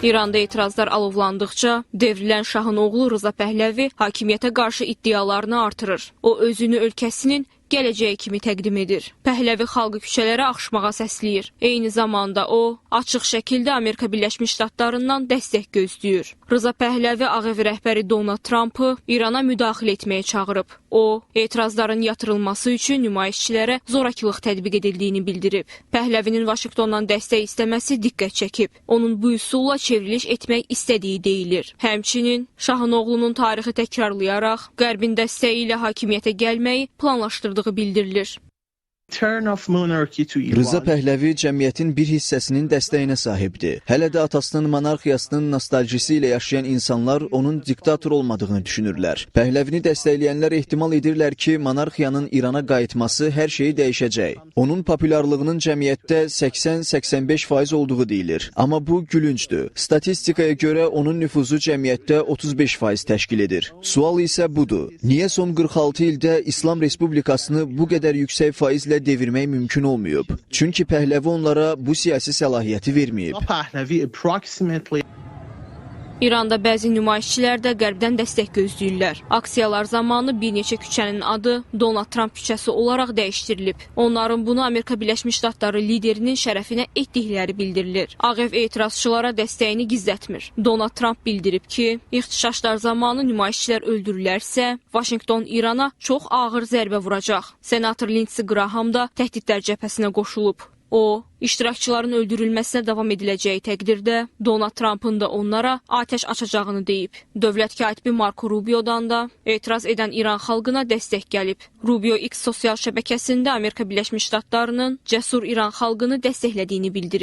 İranda etirazlar alovlandıqca devrilən şahın oğlu Rıza Pəhləvi hakimiyyətə qarşı iddialarını artırır. O özünü ölkəsinin gələcəyi kimi təqdim edir. Pəhləvi xalqı küçələrə axışmağa səsləyir. Eyni zamanda o, açıq şəkildə Amerika Birləşmiş Ştatlarından dəstək gözləyir. Rıza Pəhləvi Ağ Ev rəhbəri Donald Trumpı İrana müdaxilə etməyə çağırıb. O, etirazların yatırılması üçün nümayişçilərə zorakılıq tətbiq edildiyini bildirib. Pəhləvinin Vaşinqtondan dəstək istəməsi diqqət çəkib. Onun bu üsulla çevriliş etmək istədiyi deyilir. Həmçinin, şahın oğlunun tarixi təkrarlayaraq, Qərbin dəstəyi ilə hakimiyyətə gəlməyi planlaşdırdığı bildirilir. Rıza Pəhləvi cəmiyyətin bir hissəsinin dəstəyinə sahibdir. Hələ də atasının monarxiyasının nostaljisi ilə yaşayan insanlar onun diktator olmadığını düşünürlər. Pəhləvini dəstəkləyənlər ehtimal edirlər ki, monarxiyanın İrana qayıtması hər şeyi dəyişəcək. Onun populyarlığının cəmiyyətdə 80-85% olduğu deyilir. Amma bu gülüncdür. Statistikaya görə onun nüfuzu cəmiyyətdə 35% təşkil edir. Sual isə budur. Niyə son 46 ildə İslam Respublikasını bu qədər yüksək faizlə devirmək mümkün olmayıb? Çünki Pəhləvi onlara bu siyasi səlahiyyəti verməyib. İranda bəzi nümayişçilər də Qərbdən dəstək gözləyirlər. Aksiyalar zamanı bir neçə küçənin adı Donald Trump küçəsi olaraq dəyişdirilib. Onların bunu Amerika Birləşmiş Ştatları liderinin şərəfinə etdikləri bildirilir. Ağ Ev etirazçılara dəstəyini gizlətmir. Donald Trump bildirib ki, ixtişaşlar zamanı nümayişçilər öldürülərsə, Vaşinqton İrana çox ağır zərbə vuracaq. Senator Lindsey Graham da təhdidlər cəbhəsinə qoşulub. O, iştirakçıların öldürülməsinə davam ediləcəyi təqdirdə Donald Trumpın da onlara atəş açacağını deyib. Dövlət katibi Marco Rubio'dan da etiraz edən İran xalqına dəstək gəlib. Rubio X sosial şəbəkəsində Amerika Birləşmiş Ştatlarının cəsur İran xalqını dəstəklədiyini bildirib.